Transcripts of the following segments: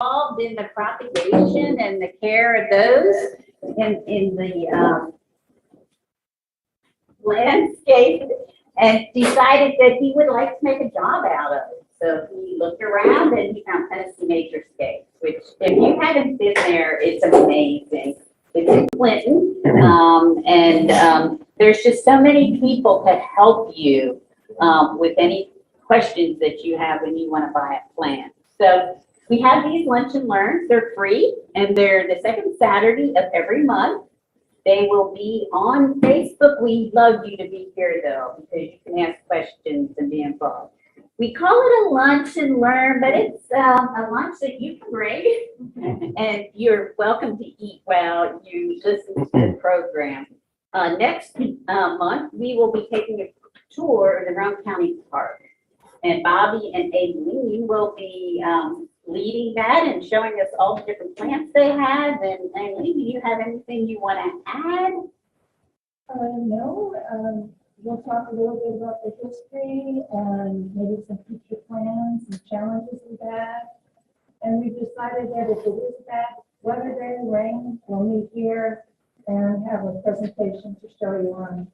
involved in the propagation and the care of those in the landscape, and decided that he would like to make a job out of it. So he looked around and he found Tennessee Naturescapes, which, if you haven't been there, it's amazing. It's in Clinton, and there's just so many people to help you with any questions that you have when you want to buy a plant. So we have these lunch and learns. They're free, and they're the second Saturday of every month. They will be on Facebook. We'd love you to be here, though, because you can ask questions and be involved. We call it a lunch and learn, but it's a lunch that you can bring, and you're welcome to eat while you listen to the program. Next month, we will be taking a tour of the Roane County Park, and Bobby and Aileen will be leading that and showing us all the different plants they have. And Aileen, do you have anything you want to add? No. We'll talk a little bit about the history and maybe some future plans and challenges with that. And we've decided that if it is bad weather day, rain, we'll meet here and have a presentation to show you on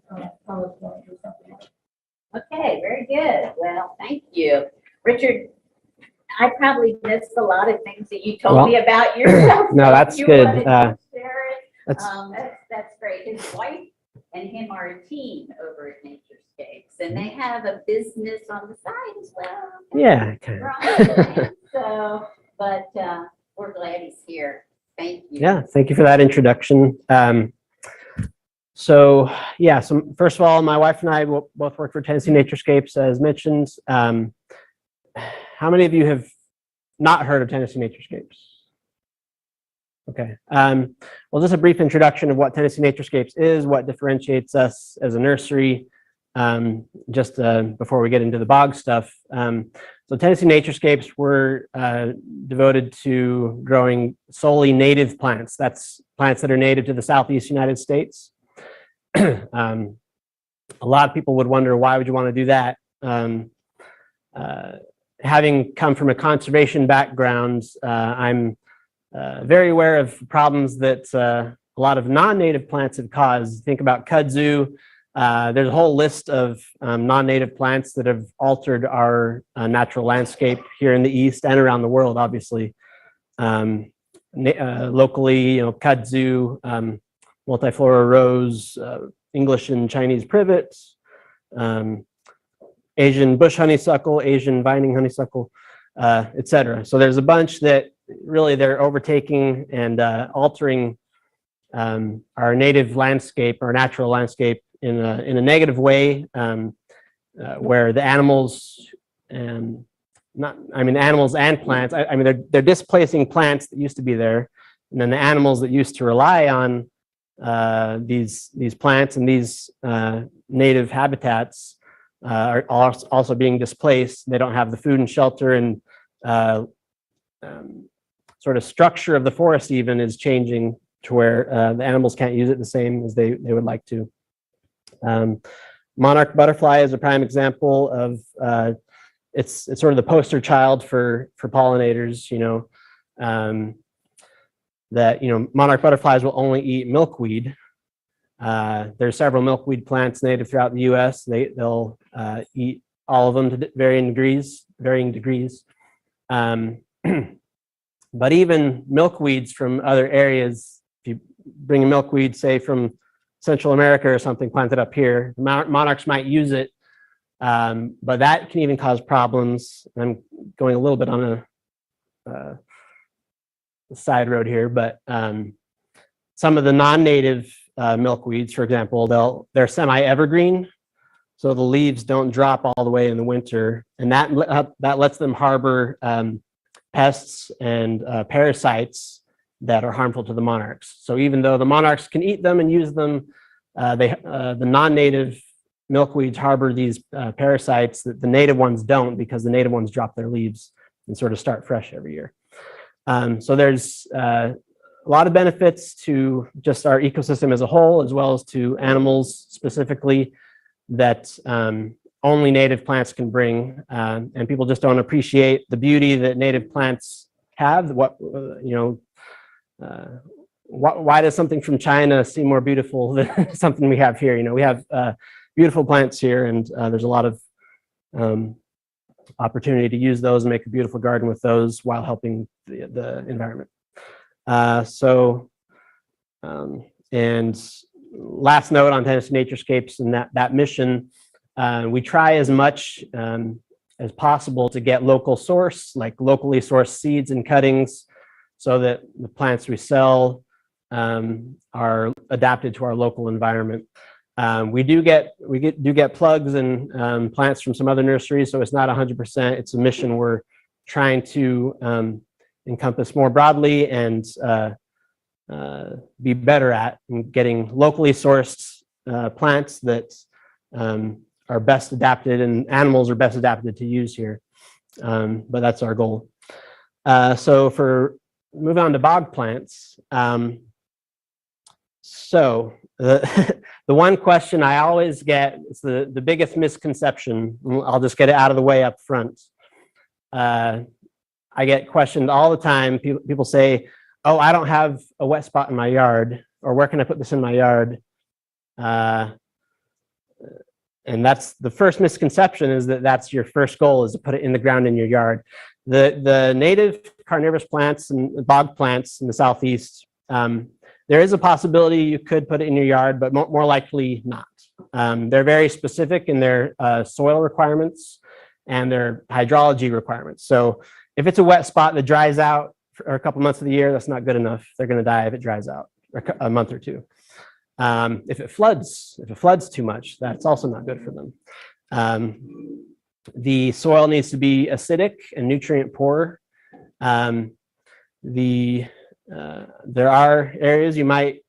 PowerPoint or something. Okay, very good. Well, thank you. Richard, I probably missed a lot of things that you told me about yourself. No, that's good. That's great. His wife and him are a team over at Naturescapes, and they have a business on the side as well. Yeah, kind of. So, but we're glad he's here. Thank you. Yeah, thank you for that introduction. So first of all, my wife and I both work for Tennessee Naturescapes, as mentioned. How many of you have not heard of Tennessee Naturescapes? Okay. Well, just a brief introduction of what Tennessee Naturescapes is, what differentiates us as a nursery, just before we get into the bog stuff. So Tennessee Naturescapes, we're devoted to growing solely native plants. That's plants that are native to the Southeast United States. A lot of people would wonder, why would you want to do that? Having come from a conservation background, I'm very aware of problems that a lot of non-native plants have caused. Think about kudzu. There's a whole list of non-native plants that have altered our natural landscape here in the East and around the world, obviously. Locally, kudzu, multiflora rose, English and Chinese privet, Asian bush honeysuckle, Asian vining honeysuckle, etc. So there's a bunch that really they're overtaking and altering our native landscape, our natural landscape, in a negative way, where the animals animals and plants. They're displacing plants that used to be there, and then the animals that used to rely on these plants and these native habitats are also being displaced. They don't have the food and shelter, and sort of structure of the forest even is changing to where the animals can't use it the same as they would like to. Monarch butterfly is a prime example of it's sort of the poster child for pollinators. Monarch butterflies will only eat milkweed. There's several milkweed plants native throughout the U.S. They'll eat all of them to varying degrees. But even milkweeds from other areas, if you bring a milkweed, say from Central America or something, planted up here, monarchs might use it, but that can even cause problems. I'm going a little bit on a side road here, but some of the non-native milkweeds, for example, they're semi-evergreen, so the leaves don't drop all the way in the winter, and that lets them harbor pests and parasites that are harmful to the monarchs. So even though the monarchs can eat them and use them, the non-native milkweeds harbor these parasites that the native ones don't, because the native ones drop their leaves and sort of start fresh every year. So there's a lot of benefits to just our ecosystem as a whole, as well as to animals specifically, that only native plants can bring. And people just don't appreciate the beauty that native plants have. Why does something from China seem more beautiful than something we have here? We have beautiful plants here, and there's a lot of opportunity to use those and make a beautiful garden with those while helping the environment. And last note on Tennessee Naturescapes and that mission, we try as much as possible to get local source, like locally sourced seeds and cuttings, so that the plants we sell are adapted to our local environment. We do get plugs and plants from some other nurseries, so it's not 100%. It's a mission we're trying to encompass more broadly and be better at in getting locally sourced plants that are best adapted and animals are best adapted to use here. But that's our goal. So for move on to bog plants. So the one question I always get, it's the biggest misconception. I'll just get it out of the way up front. I get questioned all the time. People say, "Oh, I don't have a wet spot in my yard," or "Where can I put this in my yard?" And that's the first misconception, is that that's your first goal, is to put it in the ground in your yard. The native carnivorous plants and bog plants in the Southeast, there is a possibility you could put it in your yard, but more likely not. They're very specific in their soil requirements and their hydrology requirements. So if it's a wet spot that dries out for a couple months of the year, that's not good enough. They're going to die if it dries out for a month or two. If it floods too much, that's also not good for them. The soil needs to be acidic and nutrient poor. There are areas you might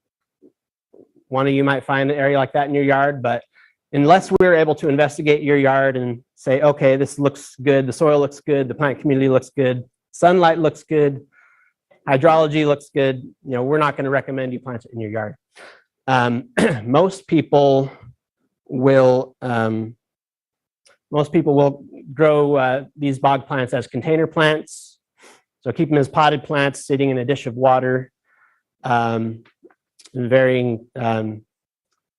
find an area like that in your yard, but unless we're able to investigate your yard and say, okay, this looks good, the soil looks good, the plant community looks good, sunlight looks good, hydrology looks good, we're not going to recommend you plant it in your yard. Most people will grow these bog plants as container plants. So keep them as potted plants sitting in a dish of water. Varying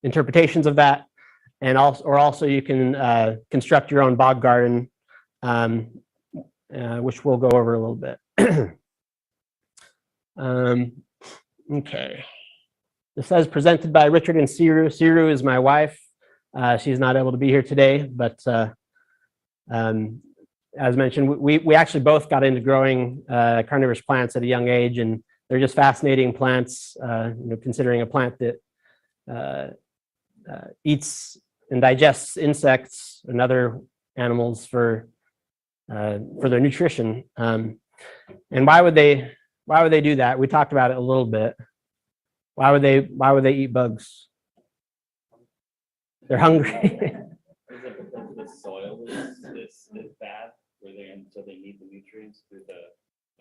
interpretations of that, and also you can construct your own bog garden, which we'll go over a little bit. Okay. This says presented by Richard and Siru. Siru is my wife. She's not able to be here today, but as mentioned, we actually both got into growing carnivorous plants at a young age, and they're just fascinating plants. Considering a plant that eats and digests insects and other animals for their nutrition. And why would they do that? We talked about it a little bit. Why would they eat bugs? They're hungry. Is it because the soil is bad, so they need the nutrients through the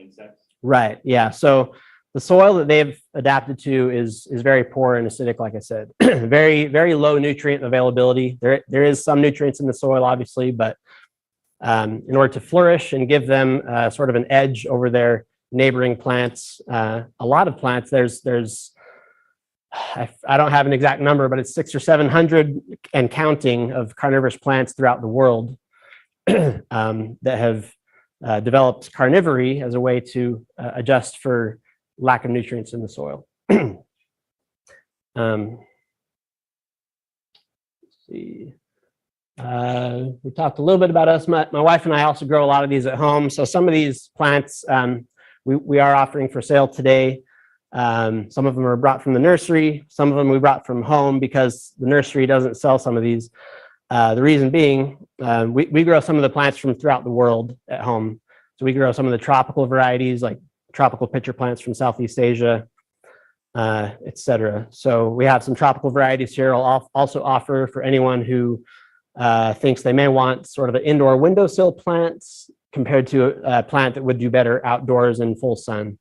insects? Right. Yeah. So the soil that they've adapted to is very poor and acidic, like I said. Very, very low nutrient availability. There is some nutrients in the soil, obviously, but in order to flourish and give them sort of an edge over their neighboring plants, a lot of plants, there's I don't have an exact number, but it's 600 or 700 and counting of carnivorous plants throughout the world that have developed carnivory as a way to adjust for lack of nutrients in the soil. Let's see. We talked a little bit about us. My wife and I also grow a lot of these at home. So some of these plants we are offering for sale today. Some of them are brought from the nursery. Some of them we brought from home because the nursery doesn't sell some of these. The reason being, we grow some of the plants from throughout the world at home. So we grow some of the tropical varieties, like tropical pitcher plants from Southeast Asia, etc. So we have some tropical varieties here. I'll also offer for anyone who thinks they may want sort of an indoor windowsill plant compared to a plant that would do better outdoors in full sun.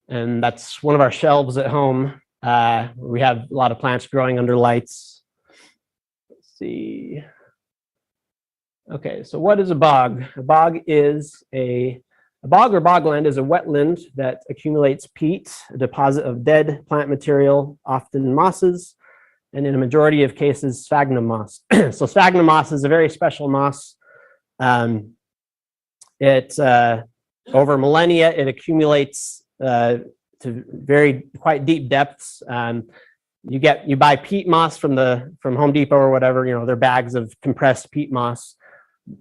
And that's one of our shelves at home. We have a lot of plants growing under lights. Let's see. Okay, so what is a bog? A bog is a bog or bogland is a wetland that accumulates peat, a deposit of dead plant material, often mosses, and in a majority of cases, sphagnum moss. So sphagnum moss is a very special moss. Over millennia, it accumulates to quite deep depths. You buy peat moss from Home Depot or whatever, they're bags of compressed peat moss.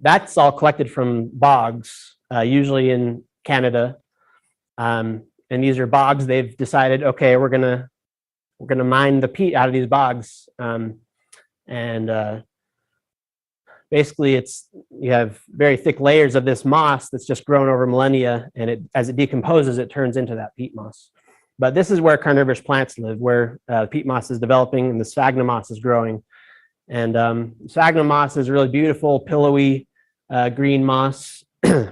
That's all collected from bogs, usually in Canada. And these are bogs. They've decided, okay, we're gonna mine the peat out of these bogs. Basically, you have very thick layers of this moss that's just grown over millennia, and as it decomposes, it turns into that peat moss. But this is where carnivorous plants live, where peat moss is developing and the sphagnum moss is growing. And sphagnum moss is really beautiful, pillowy green moss, and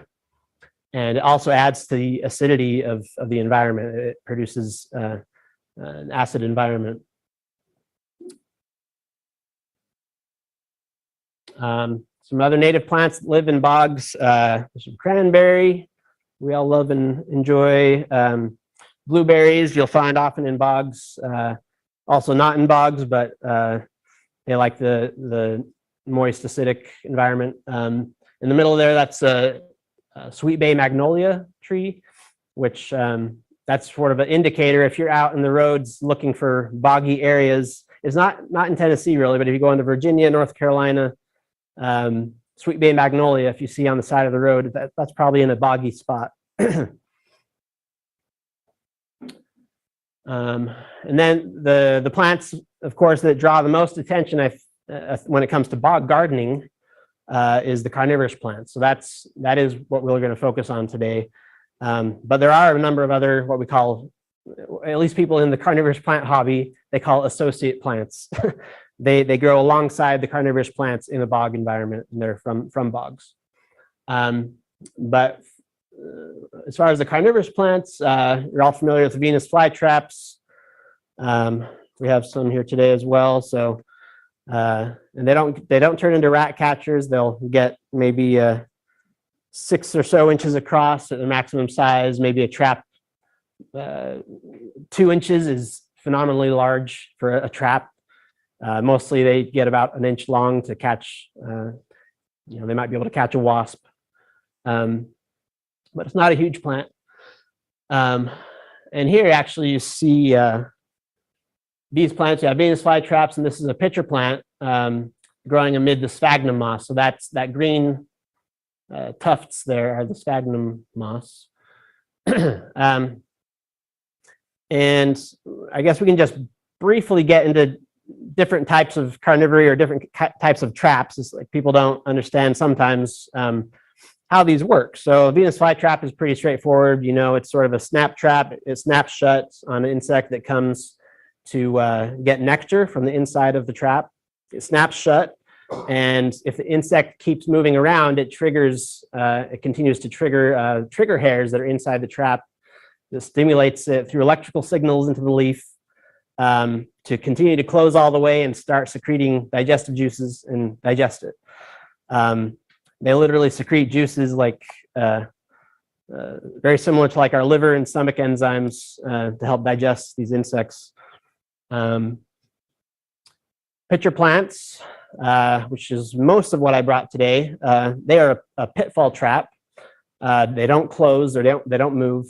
it also adds to the acidity of the environment. It produces an acid environment. Some other native plants that live in bogs. There's some cranberry. We all love and enjoy. Blueberries you'll find often in bogs. Also not in bogs, but they like the moist, acidic environment. In the middle there, that's a sweet bay magnolia tree, which that's sort of an indicator if you're out in the roads looking for boggy areas. It's not in Tennessee really, but if you go into Virginia, North Carolina, sweet bay magnolia, if you see on the side of the road, that's probably in a boggy spot. And then the plants, of course, that draw the most attention when it comes to bog gardening is the carnivorous plants. So that is what we're going to focus on today. But there are a number of other, what we call, at least people in the carnivorous plant hobby, they call associate plants. They grow alongside the carnivorous plants in a bog environment, and they're from bogs. But as far as the carnivorous plants, you're all familiar with the Venus flytraps. We have some here today as well. So, and they don't turn into rat catchers. They'll get maybe 6 or so inches across at the maximum size. Maybe a trap 2 inches is phenomenally large for a trap. Mostly they get about 1 inch long to catch. They might be able to catch a wasp. But it's not a huge plant. And here actually you see these plants. You have Venus flytraps, and this is a pitcher plant growing amid the sphagnum moss. So that green tufts there are the sphagnum moss. And I guess we can just briefly get into different types of carnivory or different types of traps. It's like people don't understand sometimes how these work. So Venus flytrap is pretty straightforward. It's sort of a snap trap. It snaps shut on an insect that comes to get nectar from the inside of the trap. It snaps shut, and if the insect keeps moving around, it continues to trigger trigger hairs that are inside the trap. This stimulates it through electrical signals into the leaf to continue to close all the way and start secreting digestive juices and digest it. They literally secrete juices like very similar to like our liver and stomach enzymes to help digest these insects. Pitcher plants, which is most of what I brought today, they are a pitfall trap. They don't close or they don't move.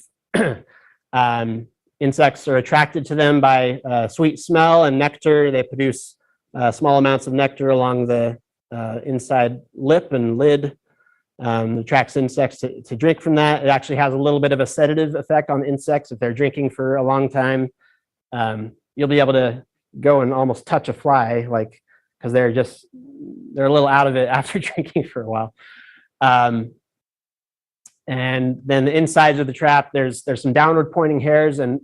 Insects are attracted to them by sweet smell and nectar. They produce small amounts of nectar along the inside lip and lid. Attracts insects to drink from that. It actually has a little bit of a sedative effect on insects. If they're drinking for a long time, you'll be able to go and almost touch a fly, because they're a little out of it after drinking for a while. And then the insides of the trap, there's some downward pointing hairs and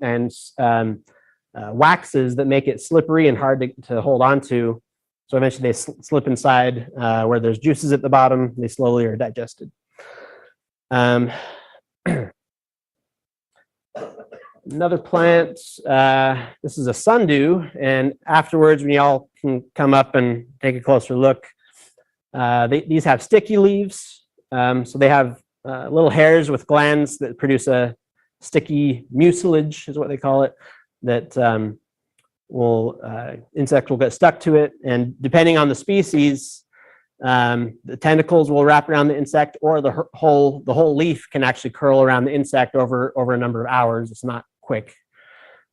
waxes that make it slippery and hard to hold on to. So eventually they slip inside where there's juices at the bottom. They slowly are digested. Another plant, this is a sundew, and afterwards when y'all can come up and take a closer look, These have sticky leaves. So they have little hairs with glands that produce a sticky mucilage, is what they call it, that insect will get stuck to it. And depending on the species, the tentacles will wrap around the insect, or the whole leaf can actually curl around the insect over a number of hours. It's not quick,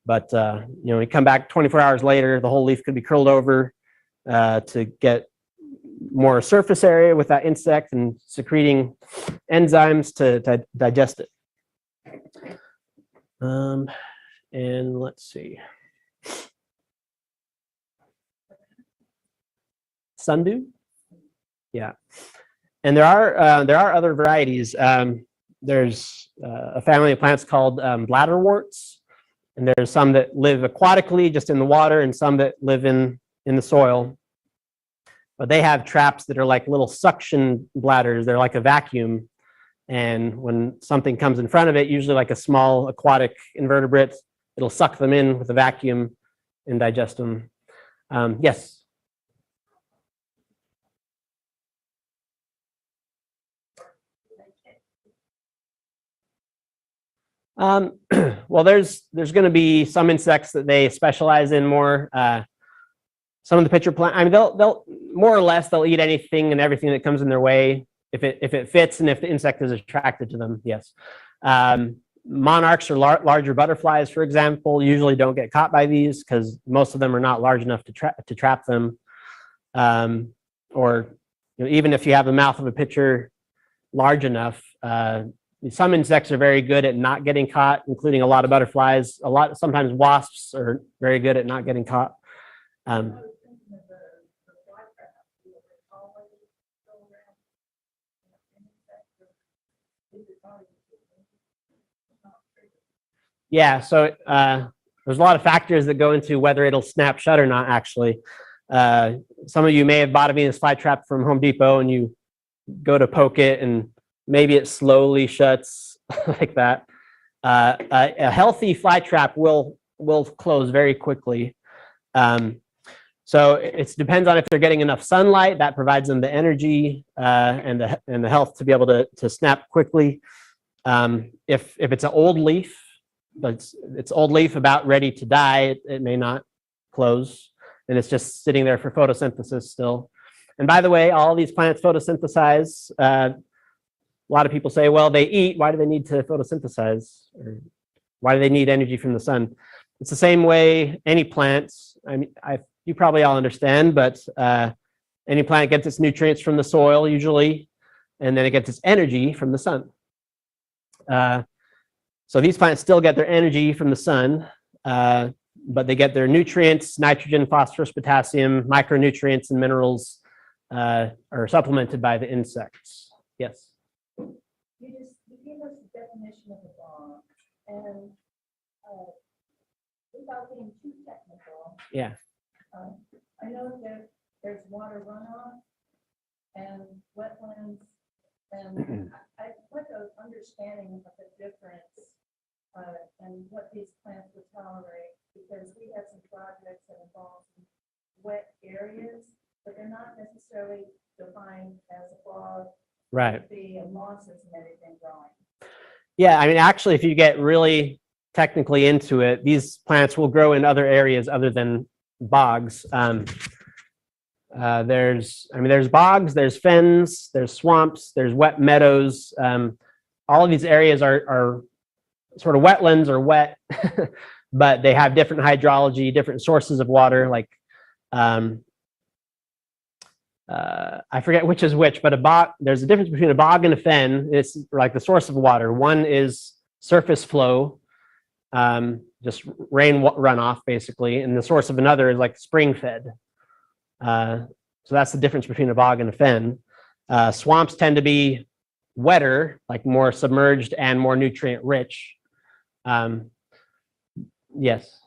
but you come back 24 hours later, the whole leaf could be curled over to get more surface area with that insect and secreting enzymes to digest it. And let's see. Sundew? Yeah. And there are other varieties. There's a family of plants called bladderworts, and there's some that live aquatically, just in the water, and some that live in the soil. But they have traps that are like little suction bladders. They're like a vacuum. And when something comes in front of it, usually like a small aquatic invertebrate, it'll suck them in with a vacuum and digest them. Yes? Well, there's going to be some insects that they specialize in more. Some of the pitcher plant, I mean, they'll more or less they'll eat anything and everything that comes in their way if it fits and if the insect is attracted to them. Yes. Monarchs or larger butterflies, for example, usually don't get caught by these because most of them are not large enough to trap them. Or even if you have the mouth of a pitcher large enough, some insects are very good at not getting caught, including a lot of butterflies. Sometimes wasps are very good at not getting caught. Yeah, so there's a lot of factors that go into whether it'll snap shut or not, actually. Some of you may have bought a Venus flytrap from Home Depot and you go to poke it and maybe it slowly shuts like that. A healthy flytrap will close very quickly. So it depends on if they're getting enough sunlight. That provides them the energy and the health to be able to snap quickly. If it's an old leaf, but it's old leaf about ready to die, it may not close, and it's just sitting there for photosynthesis still. And by the way, all these plants photosynthesize. A lot of people say, well, they eat. Why do they need to photosynthesize? Or why do they need energy from the sun? It's the same way any plants. I mean, you probably all understand, but any plant gets its nutrients from the soil usually, and then it gets its energy from the sun. So these plants still get their energy from the sun, but they get their nutrients, nitrogen, phosphorus, potassium, micronutrients, and minerals are supplemented by the insects. Yes? You gave us the definition of a bog, and without being too technical, Yeah. I know that there's water runoff and wetlands, and I'd like an understanding of the difference and what these plants would tolerate, because we have some projects that involve wet areas, but they're not necessarily defined as a bog. Right. The mosses and everything growing. Yeah, I mean, actually, if you get really technically into it, these plants will grow in other areas other than bogs. There's bogs, there's fens, there's swamps, there's wet meadows. All of these areas are sort of wetlands or wet, but they have different hydrology, different sources of water. Like I forget which is which, but a bog. There's a difference between a bog and a fen. It's like the source of water. One is surface flow, just rain runoff basically, and the source of another is like spring fed. So that's the difference between a bog and a fen. Swamps tend to be wetter, like more submerged and more nutrient rich. Yes.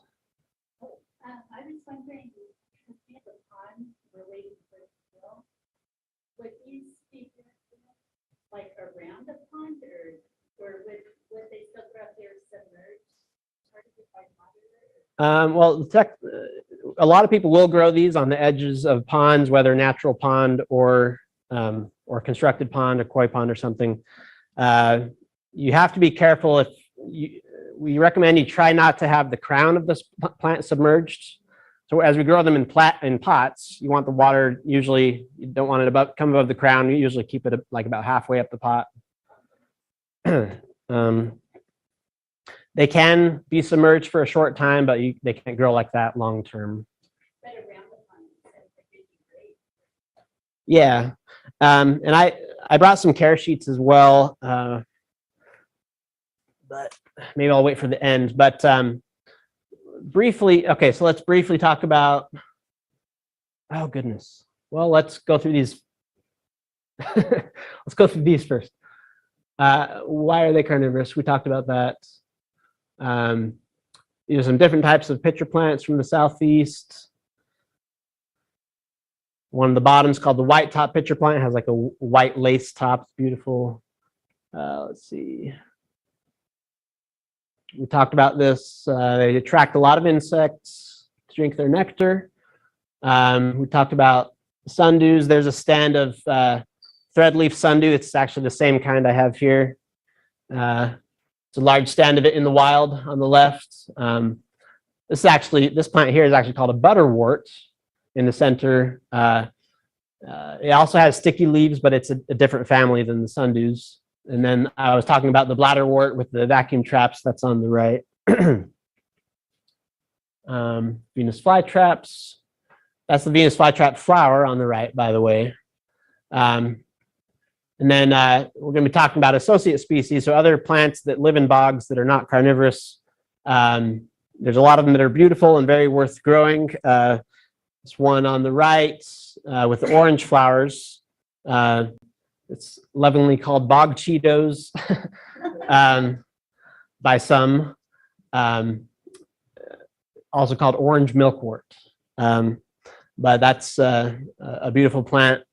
I was wondering, if the pond related to the hill, would these be like around the pond, or would they still grow up there submerged? Well, a lot of people will grow these on the edges of ponds, whether natural pond or or constructed pond or koi pond or something. You have to be careful. We recommend you try not to have the crown of this plant submerged. So as we grow them in pots, you want the water, usually you don't want it come above the crown. You usually keep it like about halfway up the pot. They can be submerged for a short time, but they can't grow like that long term. Yeah, and I brought some care sheets as well, but maybe I'll wait for the end. But briefly, okay, so let's briefly talk about, oh goodness. Well, let's go through these. Let's go through these first. Why are they carnivorous? We talked about that. Some different types of pitcher plants from the southeast. One of the bottoms called the white top pitcher plant. It has like a white lace top. It's beautiful. Let's see. We talked about this. They attract a lot of insects to drink their nectar. We talked about sundews. There's a stand of threadleaf sundew. It's actually the same kind I have here. It's a large stand of it in the wild on the left. This plant here is actually called a butterwort in the center. It also has sticky leaves, but it's a different family than the sundews. And then I was talking about the bladderwort with the vacuum traps. That's on the right. Venus flytraps. That's the Venus flytrap flower on the right, by the way. And then we're going to be talking about associate species, so other plants that live in bogs that are not carnivorous. There's a lot of them that are beautiful and very worth growing. This one on the right with the orange flowers. It's lovingly called bog Cheetos by some. Also called orange milkwort. But that's a beautiful plant.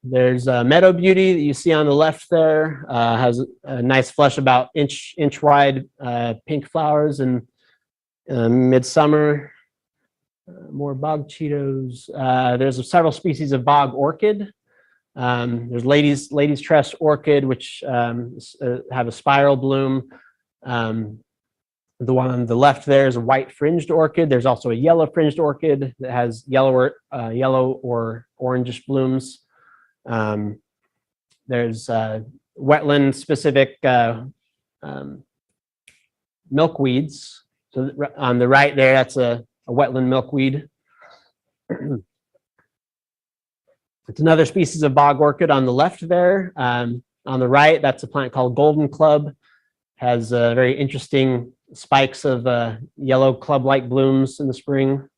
There's meadow beauty that you see on the left there. Has a nice flush, about inch wide, pink flowers in midsummer. More bog Cheetos. There's several species of bog orchid. There's ladies tress orchid, which have a spiral bloom. The one on the left there is a white fringed orchid. There's also a yellow fringed orchid that has yellow or orangish blooms. There's wetland specific milkweeds. So on the right there, that's a wetland milkweed. It's another species of bog orchid on the left there. On the right, that's a plant called golden club. Has very interesting spikes of yellow club-like blooms in the spring.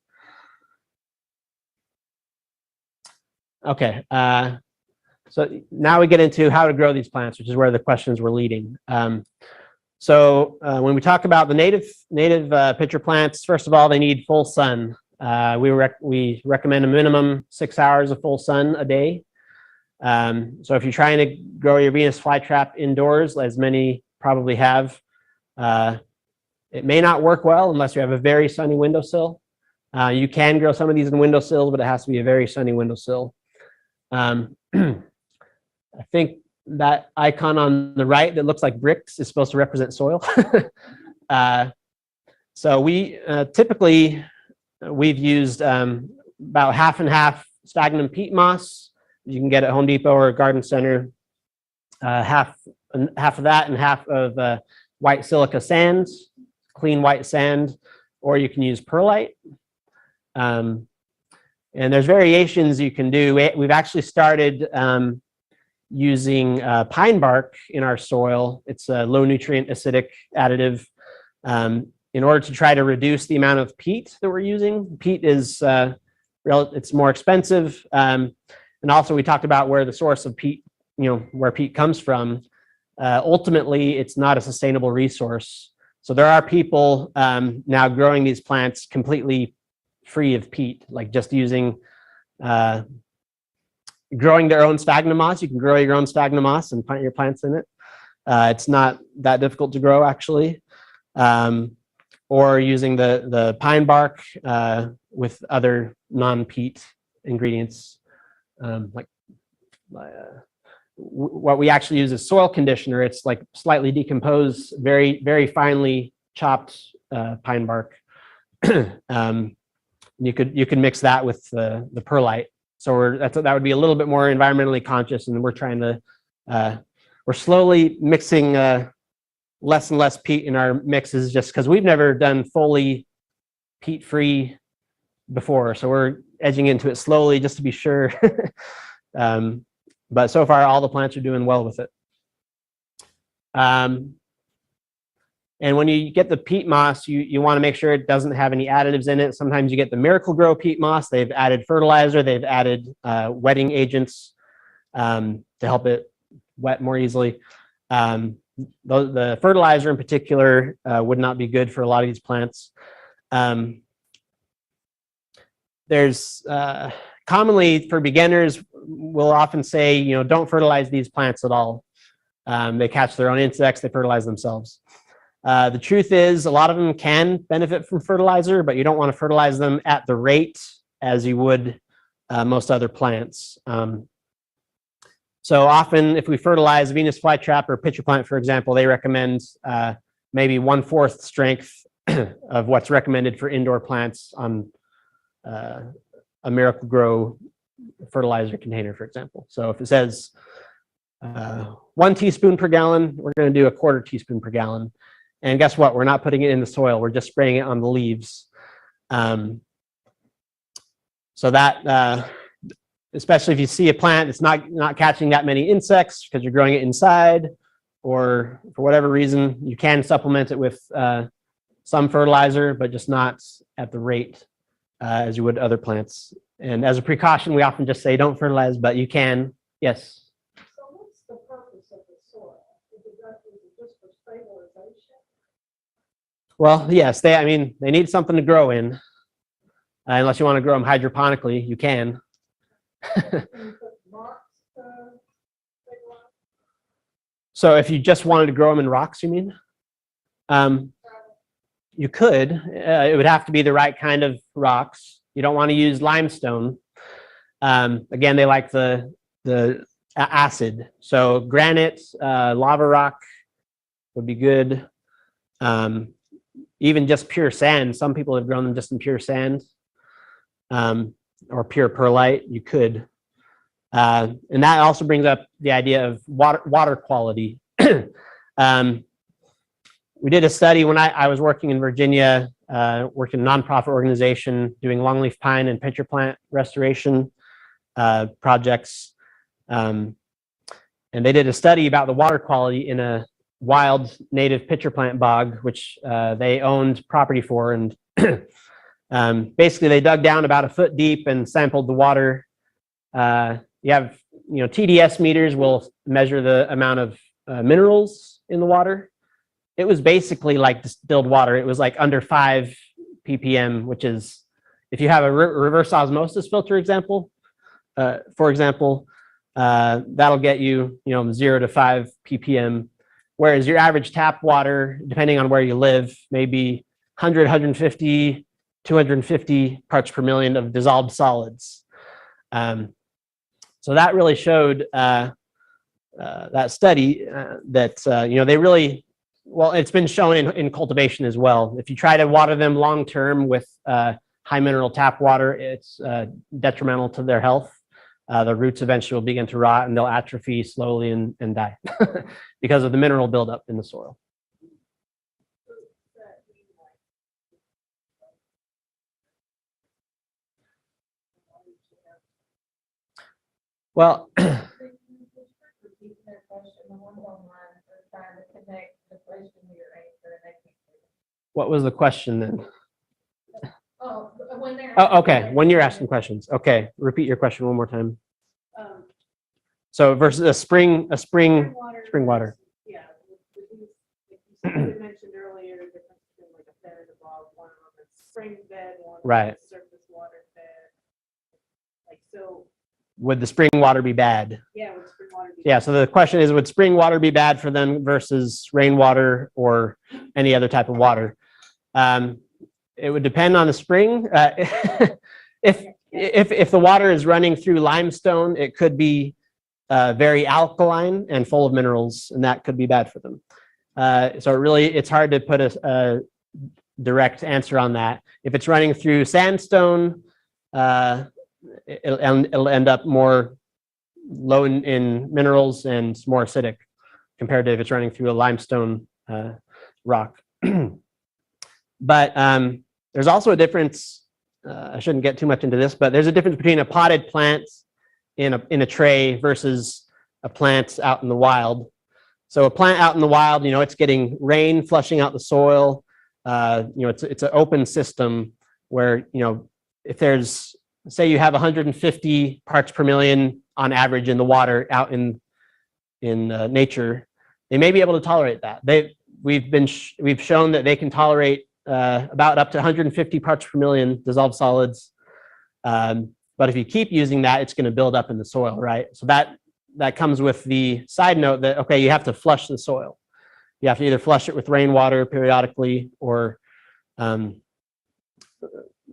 Okay, so now we get into how to grow these plants, which is where the questions were leading. So when we talk about the native pitcher plants, first of all, they need full sun. We recommend a minimum 6 hours of full sun a day. So if you're trying to grow your Venus flytrap indoors, as many probably have, it may not work well unless you have a very sunny windowsill. You can grow some of these in windowsills, but it has to be a very sunny windowsill. I think that icon on the right that looks like bricks is supposed to represent soil. So we typically, we've used about half and half sphagnum peat moss. You can get at Home Depot or Garden Center. Half of that and half of white silica sand, clean white sand, or you can use perlite. And there's variations you can do. We've actually started using pine bark in our soil. It's a low nutrient acidic additive in order to try to reduce the amount of peat that we're using. Peat is it's more expensive, and also we talked about where the source of peat, where peat comes from. Ultimately, it's not a sustainable resource. So there are people now growing these plants completely free of peat, like just using growing their own sphagnum moss. You can grow your own sphagnum moss and plant your plants in it. It's not that difficult to grow, actually. Or using the pine bark with other non-peat ingredients. What we actually use is soil conditioner. It's like slightly decomposed, very, very finely chopped pine bark. You could mix that with the perlite. So that would be a little bit more environmentally conscious, and we're trying to we're slowly mixing less and less peat in our mixes, just because we've never done fully peat-free before. So we're edging into it slowly just to be sure. But so far, all the plants are doing well with it. And when you get the peat moss, you want to make sure it doesn't have any additives in it. Sometimes you get the Miracle-Gro peat moss. They've added fertilizer. They've added wetting agents to help it wet more easily. The fertilizer in particular would not be good for a lot of these plants. There's commonly for beginners, we'll often say, don't fertilize these plants at all. They catch their own insects, they fertilize themselves. The truth is, a lot of them can benefit from fertilizer, but you don't want to fertilize them at the rate as you would most other plants. So often, if we fertilize Venus flytrap or pitcher plant, for example, they recommend maybe 1/4 strength of what's recommended for indoor plants on a Miracle-Gro fertilizer container, for example. So if it says 1 teaspoon per gallon, we're going to do 1/4 teaspoon per gallon. And guess what? We're not putting it in the soil. We're just spraying it on the leaves. So that, especially if you see a plant that's not catching that many insects because you're growing it inside, or for whatever reason, you can supplement it with some fertilizer, but just not at the rate as you would other plants. And as a precaution, we often just say don't fertilize, but you can. Yes? So what's the purpose of the soil? Is it just for stabilization? Well, yes, they need something to grow in. Unless you want to grow them hydroponically, you can. So if you just wanted to grow them in rocks, you mean? You could. It would have to be the right kind of rocks. You don't want to use limestone. Again, they like the acid. So granite, lava rock would be good. Even just pure sand. Some people have grown them just in pure sand. Or pure perlite, you could. And that also brings up the idea of water quality. We did a study when I was working in Virginia, working in a nonprofit organization doing longleaf pine and pitcher plant restoration projects. And they did a study about the water quality in a wild native pitcher plant bog, which they owned property for. And basically they dug down about 1 foot deep and sampled the water. You have, TDS meters will measure the amount of minerals in the water. It was basically like distilled water. It was like under 5 ppm, which is, if you have a reverse osmosis filter for example, that'll get you, 0 to 5 ppm. Whereas your average tap water, depending on where you live, may be 100, 150, 250 parts per million of dissolved solids. So that really showed that study that, they really, well, it's been shown in cultivation as well. If you try to water them long-term with high mineral tap water, it's detrimental to their health. The roots eventually will begin to rot and they'll atrophy slowly and die because of the mineral buildup in the soil. Well, what was the question then? Oh, Okay. When you're asking questions. Okay. Repeat your question one more time. So versus a spring water. Yeah. You mentioned earlier the difference between like a bed and a bog. One of them is spring bed, one Right. is surface water bed. Like so. Would the spring water be bad? Yeah, would spring water be? Yeah. So the question is, would spring water be bad for them versus rainwater or any other type of water? It would depend on the spring. if the water is running through limestone, it could be very alkaline and full of minerals, and that could be bad for them. So it's hard to put a direct answer on that. If it's running through sandstone, it'll end up more low in minerals and more acidic compared to if it's running through a limestone rock. But there's also a difference. I shouldn't get too much into this, but there's a difference between a potted plant in a tray versus a plant out in the wild. So a plant out in the wild, it's getting rain flushing out the soil. It's an open system where, if there's, say you have 150 parts per million on average in the water out in nature, they may be able to tolerate that. We've shown that they can tolerate about up to 150 parts per million dissolved solids. But if you keep using that, it's going to build up in the soil, right? So that comes with the side note that, okay, you have to flush the soil. You have to either flush it with rainwater periodically or, but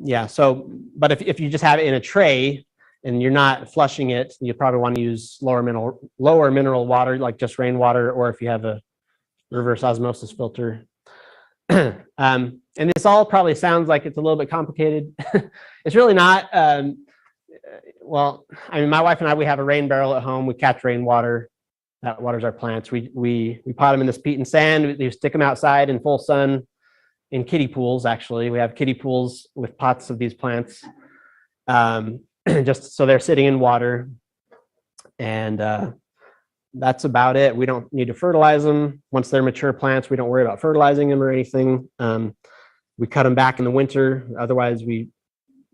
if you just have it in a tray and you're not flushing it, you probably want to use lower mineral water, like just rainwater, or if you have a reverse osmosis filter. And this all probably sounds like it's a little bit complicated. It's really not. Well, I mean, my wife and I, we have a rain barrel at home. We catch rainwater. That waters our plants. We pot them in this peat and sand. We stick them outside in full sun in kiddie pools, actually. We have kiddie pools with pots of these plants, just so they're sitting in water. And that's about it. We don't need to fertilize them. Once they're mature plants, we don't worry about fertilizing them or anything. We cut them back in the winter. Otherwise, we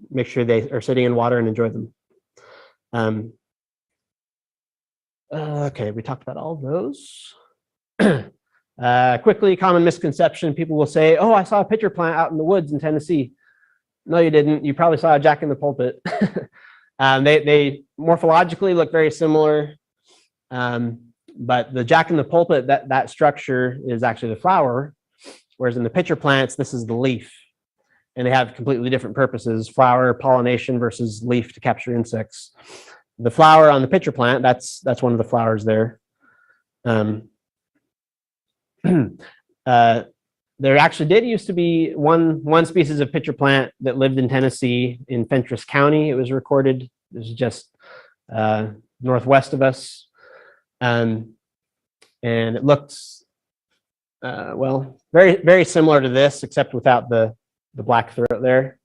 make sure they are sitting in water and enjoy them. Okay, we talked about all those. Quickly, common misconception. People will say, oh, I saw a pitcher plant out in the woods in Tennessee. No, you didn't. You probably saw a jack in the pulpit. They morphologically look very similar. But the jack in the pulpit, that structure is actually the flower, whereas in the pitcher plants, this is the leaf. And they have completely different purposes: flower, pollination versus leaf to capture insects. The flower on the pitcher plant, that's one of the flowers there. There actually did used to be one species of pitcher plant that lived in Tennessee in Fentress County. It was recorded. This is just northwest of us. And it looks, very, very similar to this, except without the black throat there.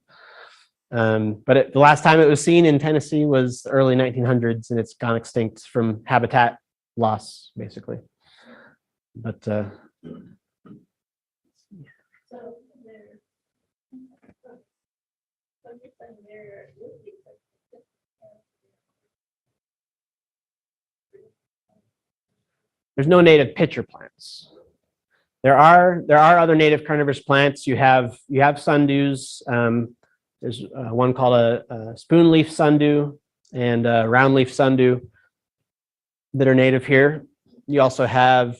But the last time it was seen in Tennessee was the early 1900s, and it's gone extinct from habitat loss, basically. But there's no native pitcher plants. There are other native carnivorous plants. You have sundews. There's one called a spoonleaf sundew and a roundleaf sundew that are native here. You also have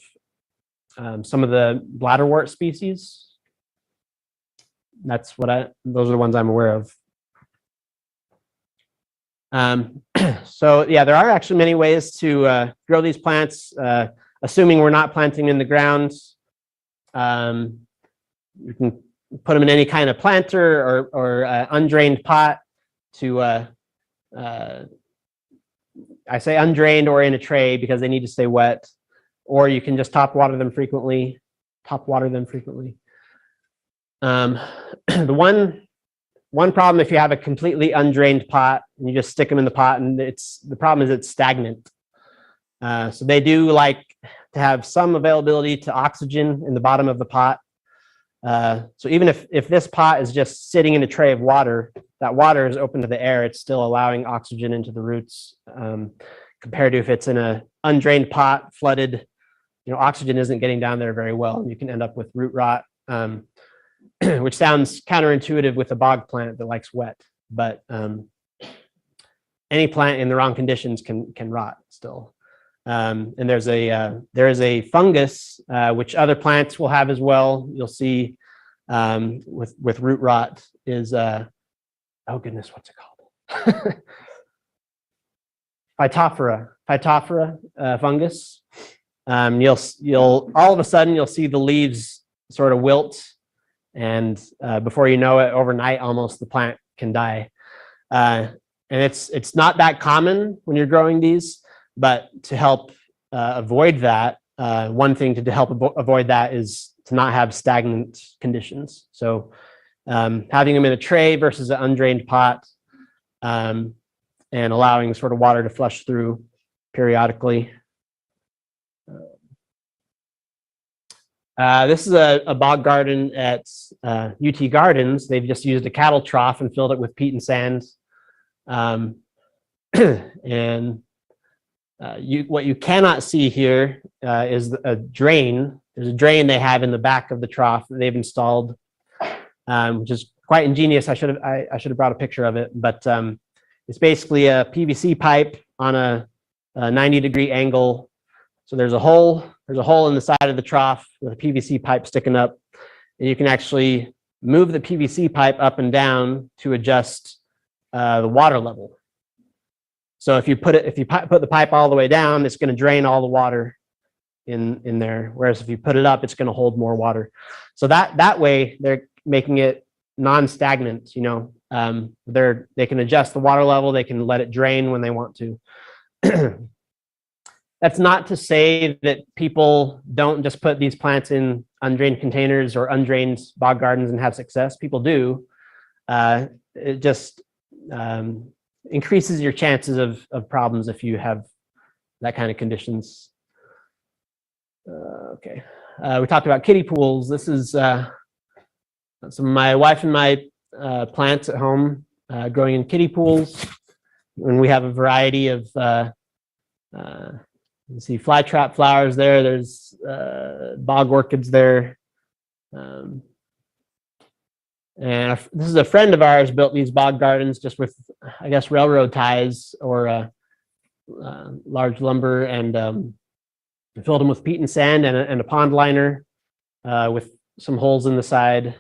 some of the bladderwort species. Those are the ones I'm aware of. So yeah, there are actually many ways to grow these plants, assuming we're not planting in the ground. You can put them in any kind of planter or undrained pot to, I say undrained or in a tray because they need to stay wet, or you can just top water them frequently. The one problem if you have a completely undrained pot and you just stick them in the pot, and the problem is it's stagnant. So they do like to have some availability to oxygen in the bottom of the pot. So even if this pot is just sitting in a tray of water, that water is open to the air, it's still allowing oxygen into the roots, compared to if it's in an undrained pot, flooded, oxygen isn't getting down there very well, and you can end up with root rot, which sounds counterintuitive with a bog plant that likes wet, but any plant in the wrong conditions can rot still. And there is a fungus, which other plants will have as well. You'll see with root rot is, oh goodness, what's it called? Phytophthora fungus. You'll all of a sudden you'll see the leaves sort of wilt, and before you know it, overnight almost the plant can die. And it's not that common when you're growing these, but to help avoid that, one thing to help avoid that is to not have stagnant conditions. So having them in a tray versus an undrained pot, and allowing sort of water to flush through periodically. This is a bog garden at UT Gardens. They've just used a cattle trough and filled it with peat and sand. And what you cannot see here is a drain. There's a drain they have in the back of the trough that they've installed, which is quite ingenious. I should have brought a picture of it, but it's basically a PVC pipe on a 90-degree angle. So there's a hole in the side of the trough with a PVC pipe sticking up, and you can actually move the PVC pipe up and down to adjust the water level. So if you put the pipe all the way down, it's going to drain all the water in there. Whereas if you put it up, it's going to hold more water. So that way they're making it non-stagnant. You know, they can adjust the water level. They can let it drain when they want to. That's not to say that people don't just put these plants in undrained containers or undrained bog gardens and have success. People do. It just increases your chances of problems if you have that kind of conditions. Okay. We talked about kiddie pools. This is some of my wife and my plants at home growing in kiddie pools. And we have a variety of you see flytrap flowers there. There's bog orchids there. And this is a friend of ours built these bog gardens just with, I guess, railroad ties or large lumber, and filled them with peat and sand and a pond liner with some holes in the side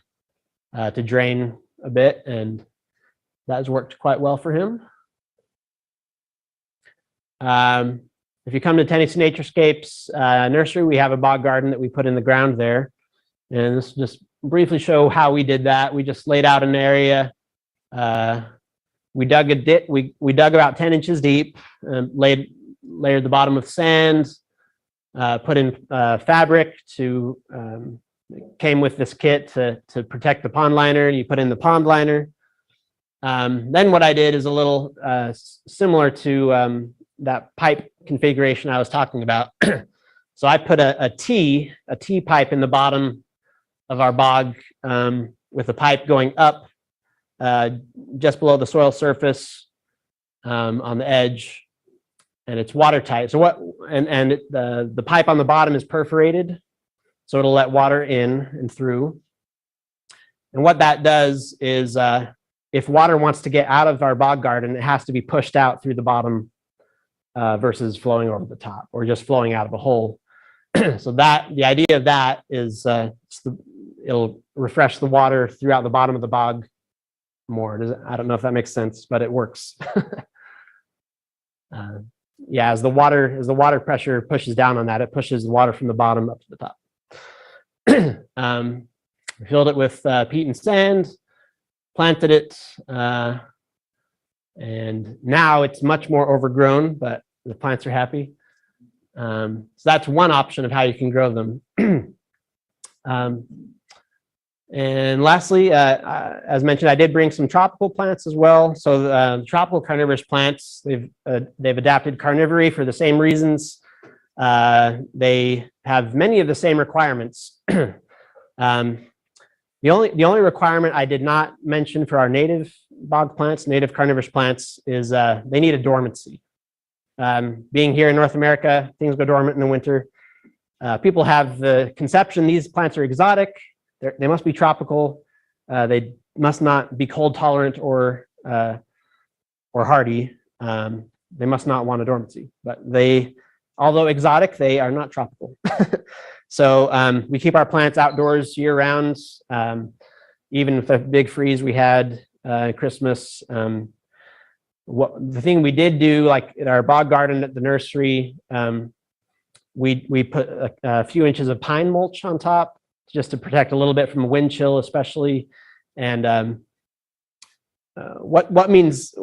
to drain a bit, and that has worked quite well for him. If you come to Tennessee Naturescapes nursery, we have a bog garden that we put in the ground there. And this will just briefly show how we did that. We just laid out an area. We dug about 10 inches deep, layered the bottom with sand, put in fabric came with this kit to protect the pond liner. You put in the pond liner. Then what I did is a little similar to that pipe configuration I was talking about. So I put a T pipe in the bottom of our bog with a pipe going up just below the soil surface on the edge, and it's watertight. So the pipe on the bottom is perforated, so it'll let water in and through. And what that does is if water wants to get out of our bog garden, it has to be pushed out through the bottom versus flowing over the top or just flowing out of a hole. So the idea of that is it'll refresh the water throughout the bottom of the bog more. I don't know if that makes sense, but it works. Yeah, as the water pressure pushes down on that, it pushes the water from the bottom up to the top. We filled it with peat and sand, planted it, and now it's much more overgrown, but the plants are happy. So that's one option of how you can grow them. And lastly, as mentioned, I did bring some tropical plants as well. So the tropical carnivorous plants, they've adapted carnivory for the same reasons. They have many of the same requirements. The only requirement I did not mention for our native bog plants, native carnivorous plants, is they need a dormancy. Being here in North America, things go dormant in the winter. People have the conception these plants are exotic. They must be tropical. They must not be cold tolerant or hardy. They must not want a dormancy. But although exotic, they are not tropical. So we keep our plants outdoors year round. Even with the big freeze we had Christmas, the thing we did do, like in our bog garden at the nursery, we put a few inches of pine mulch on top just to protect a little bit from wind chill, especially. And what means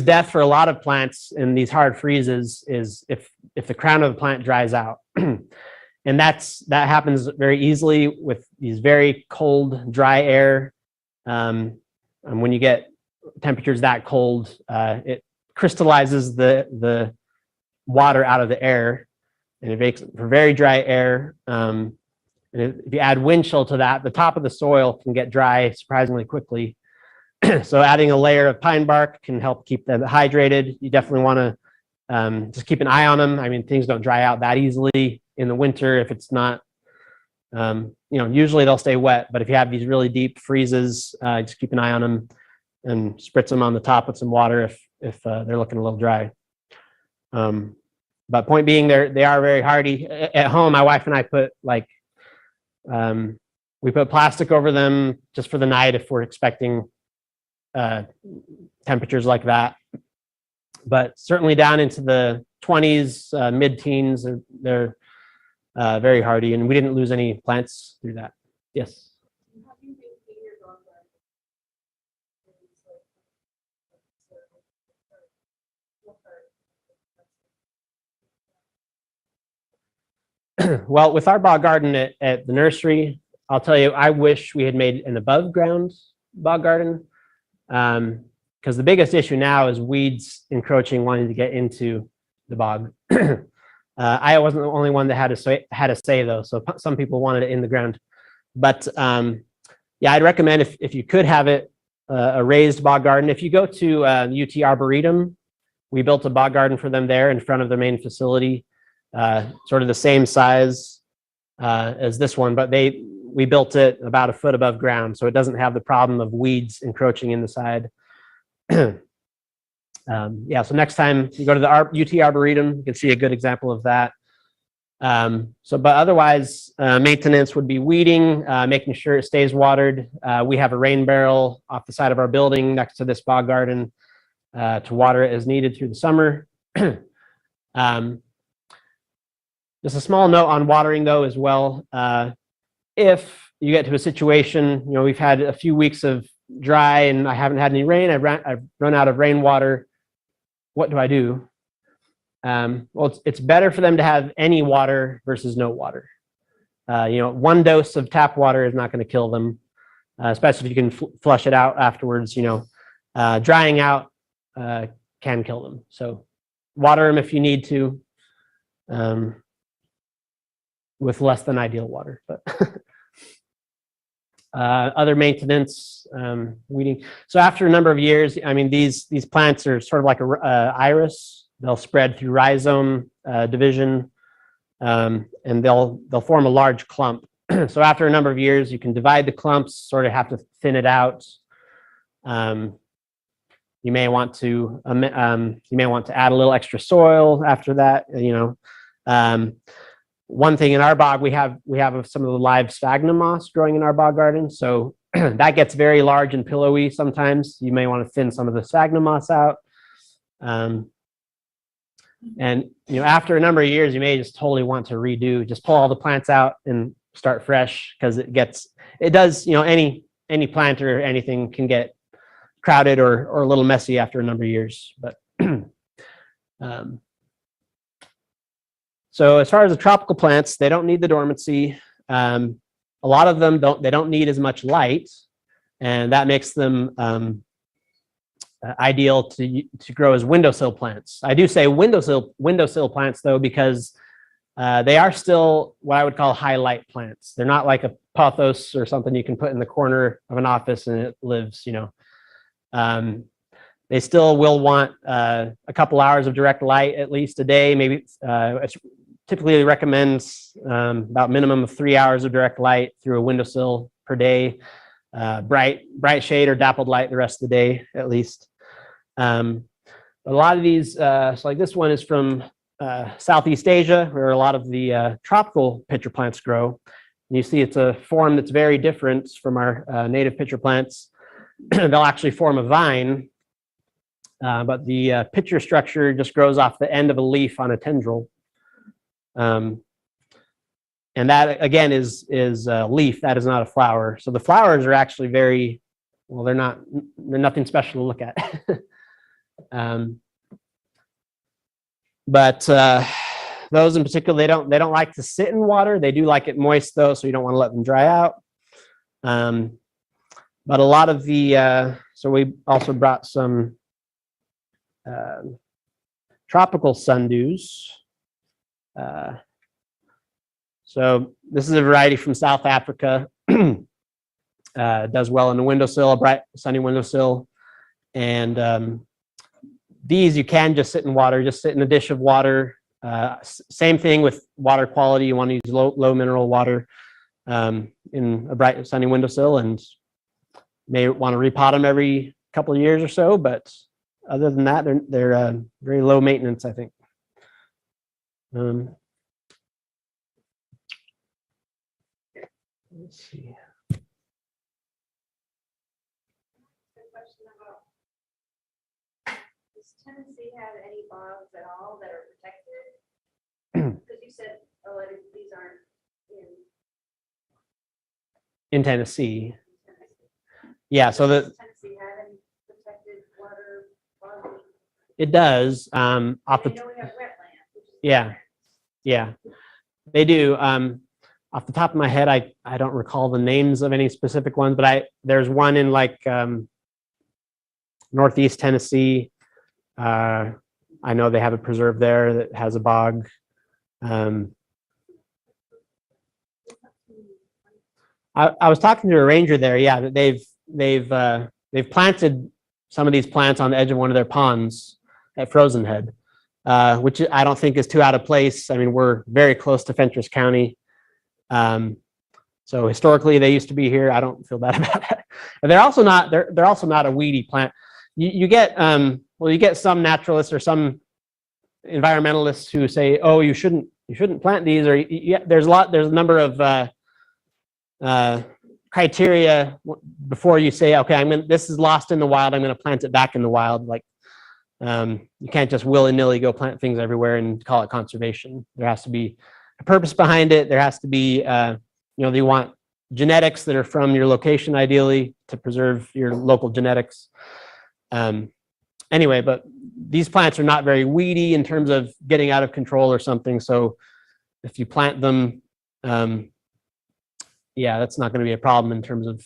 death for a lot of plants in these hard freezes is if the crown of the plant dries out. And that happens very easily with these very cold, dry air. And when you get temperatures that cold, it crystallizes the water out of the air, and it makes for very dry air. And if you add wind chill to that, the top of the soil can get dry surprisingly quickly. So adding a layer of pine bark can help keep them hydrated. You definitely want to just keep an eye on them. I mean, things don't dry out that easily in the winter if it's not, usually they'll stay wet, but if you have these really deep freezes, just keep an eye on them and spritz them on the top with some water if they're looking a little dry. But point being, they are very hardy. At home, my wife and I put we put plastic over them just for the night if we're expecting temperatures like that. But certainly down into the 20s, mid-teens, they're very hardy, and we didn't lose any plants through that. Yes. Well, with our bog garden at the nursery, I'll tell you, I wish we had made an above ground bog garden, because the biggest issue now is weeds encroaching, wanting to get into the bog. I wasn't the only one that had a say though, so some people wanted it in the ground. But yeah, I'd recommend if you could have it a raised bog garden. If you go to UT Arboretum, we built a bog garden for them there in front of their main facility. Sort of the same size as this one, but we built it about a foot above ground, so it doesn't have the problem of weeds encroaching in the side. Yeah, so next time you go to the UT Arboretum, you can see a good example of that. But otherwise, maintenance would be weeding, making sure it stays watered. We have a rain barrel off the side of our building next to this bog garden to water it as needed through the summer. Just a small note on watering though as well. If you get to a situation, we've had a few weeks of dry and I haven't had any rain, I've run out of rainwater. What do I do? Well, it's better for them to have any water versus no water. One dose of tap water is not going to kill them, especially if you can flush it out afterwards. Drying out can kill them. So water them if you need to. With less than ideal water, but other maintenance, weeding. So after a number of years, I mean, these plants are sort of like a iris. They'll spread through rhizome division, and they'll form a large clump. So after a number of years, you can divide the clumps, sort of have to thin it out. You may want to add a little extra soil after that. One thing in our bog, we have some of the live sphagnum moss growing in our bog garden. So that gets very large and pillowy sometimes. You may want to thin some of the sphagnum moss out. And after a number of years, you may just totally want to redo, just pull all the plants out and start fresh, because it does, any plant or anything can get crowded or a little messy after a number of years. But so as far as the tropical plants, they don't need the dormancy. A lot of them don't need as much light, and that makes them ideal to grow as windowsill plants. I do say windowsill plants though, because they are still what I would call highlight plants. They're not like a pothos or something you can put in the corner of an office and it lives. They still will want a couple hours of direct light at least a day. Maybe it's typically recommends about minimum of 3 hours of direct light through a windowsill per day. Bright shade or dappled light the rest of the day at least. A lot of these, so like this one is from Southeast Asia, where a lot of the tropical pitcher plants grow. And you see it's a form that's very different from our native pitcher plants. They'll actually form a vine but the pitcher structure just grows off the end of a leaf on a tendril. And that again is a leaf. That is not a flower. So the flowers are actually very, well, they're nothing special to look at. But those in particular, they don't like to sit in water. They do like it moist though, so you don't want to let them dry out. But a lot of the, so we also brought some tropical sundews. So this is a variety from South Africa. Does well in the windowsill, a bright sunny windowsill. And these you can just sit in water, just sit in a dish of water. Same thing with water quality. You want to use low mineral water in a bright sunny windowsill, and may want to repot them every couple of years or so. But other than that, they're very low maintenance, I think. Let's see. Does Tennessee have any bogs at all that are protected? Because you said a lot of these aren't In Tennessee. Yeah, so Does Tennessee have any protected water bogs? it does. Off I the, know we have wetlands. which is yeah, yeah, they do. Off the top of my head, I don't recall the names of any specific ones, but there's one in like Northeast Tennessee. I know they have a preserve there that has a bog. I was talking to a ranger there. Yeah, that they've planted some of these plants on the edge of one of their ponds at Frozen Head, which I don't think is too out of place. I mean, we're very close to Fentress County. So historically they used to be here. I don't feel bad about that. And they're also not a weedy plant. You get some naturalists or some environmentalists who say, oh, you shouldn't plant these, or there's a number of criteria before you say, okay, this is lost in the wild, I'm going to plant it back in the wild. Like, you can't just willy-nilly go plant things everywhere and call it conservation. There has to be a purpose behind it. There has to be, you want genetics that are from your location, ideally, to preserve your local genetics. Anyway, but these plants are not very weedy in terms of getting out of control or something. So if you plant them, yeah, that's not going to be a problem in terms of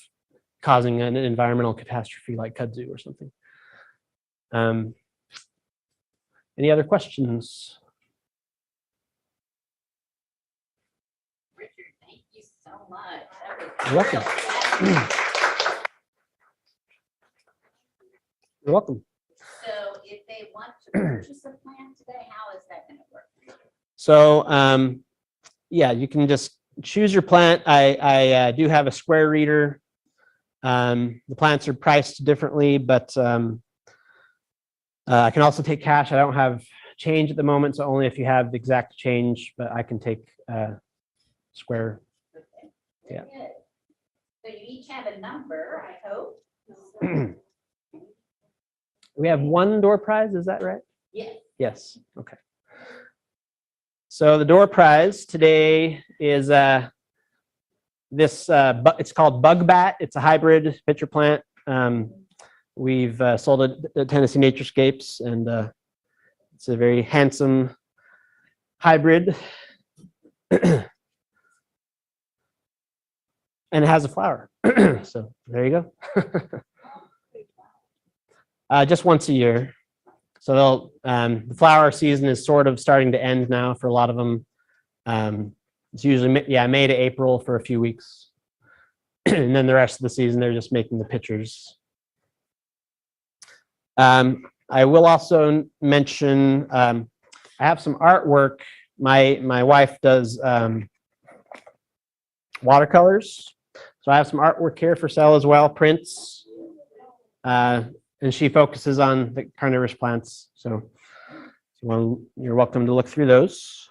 causing an environmental catastrophe like kudzu or something. Any other questions? Richard, thank you so much. You're welcome. You're welcome. So if they want to purchase a plant today, how is that going to work? So yeah, you can just choose your plant. I do have a square reader. The plants are priced differently, but I can also take cash. I don't have change at the moment, so only if you have the exact change, but I can take square. Okay. Yeah. Very good. So you each have a number, I hope. We have one door prize, is that right? Yes. Yes, okay. So the door prize today is it's called Bug Bat. It's a hybrid pitcher plant. We've sold it at Tennessee Naturescapes, and it's a very handsome hybrid. And it has a flower. So there you go. Just once a year. So the flower season is sort of starting to end now for a lot of them. It's usually May to April for a few weeks. And then the rest of the season, they're just making the pitchers. I will also mention, I have some artwork. My wife does watercolors. So I have some artwork here for sale as well, prints. And she focuses on the carnivorous plants. So if you're welcome to look through those.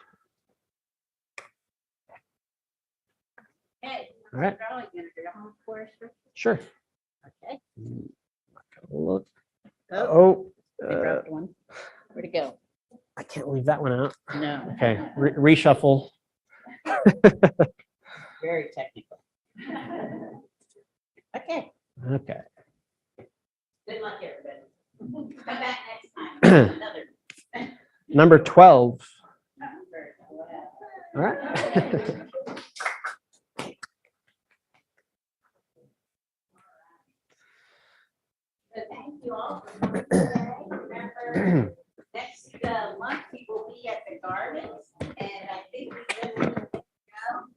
Okay. All right. Probably going to go for us. Sure. Okay. Look. Oh, I dropped one. Where'd it go? I can't leave that one out. No. Okay, reshuffle. Very technical. Okay. Okay. Good luck, everybody. Come back next time. Another. Number 12. All right. So thank you all for coming today. Remember, next month we will be at the gardens, and I think we just need to go from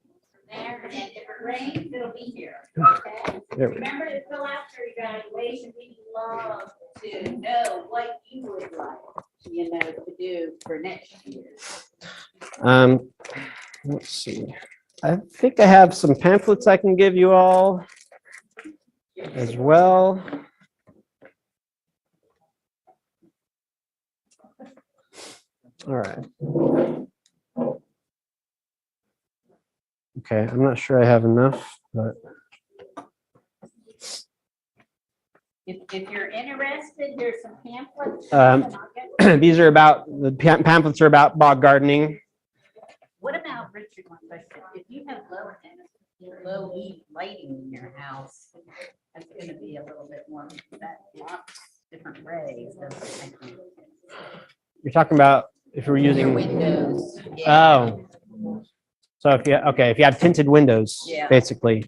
there. And if it rains, it'll be here. Okay. There we go. Remember to fill out your evaluation. We'd love to know what you would like, to do for next year. Let's see. I think I have some pamphlets I can give you all as well. All right. Okay, I'm not sure I have enough, but If you're interested, here's some pamphlets. And I'll get- these are about, the pamphlets are about bog gardening. What about, Richard, one question, if you have low heat lighting in your house, that's gonna be a little bit more, that blocks different rays. doesn't it? You're talking about if we're Your using, windows. Yeah. oh. So if you have tinted windows, Yeah. basically,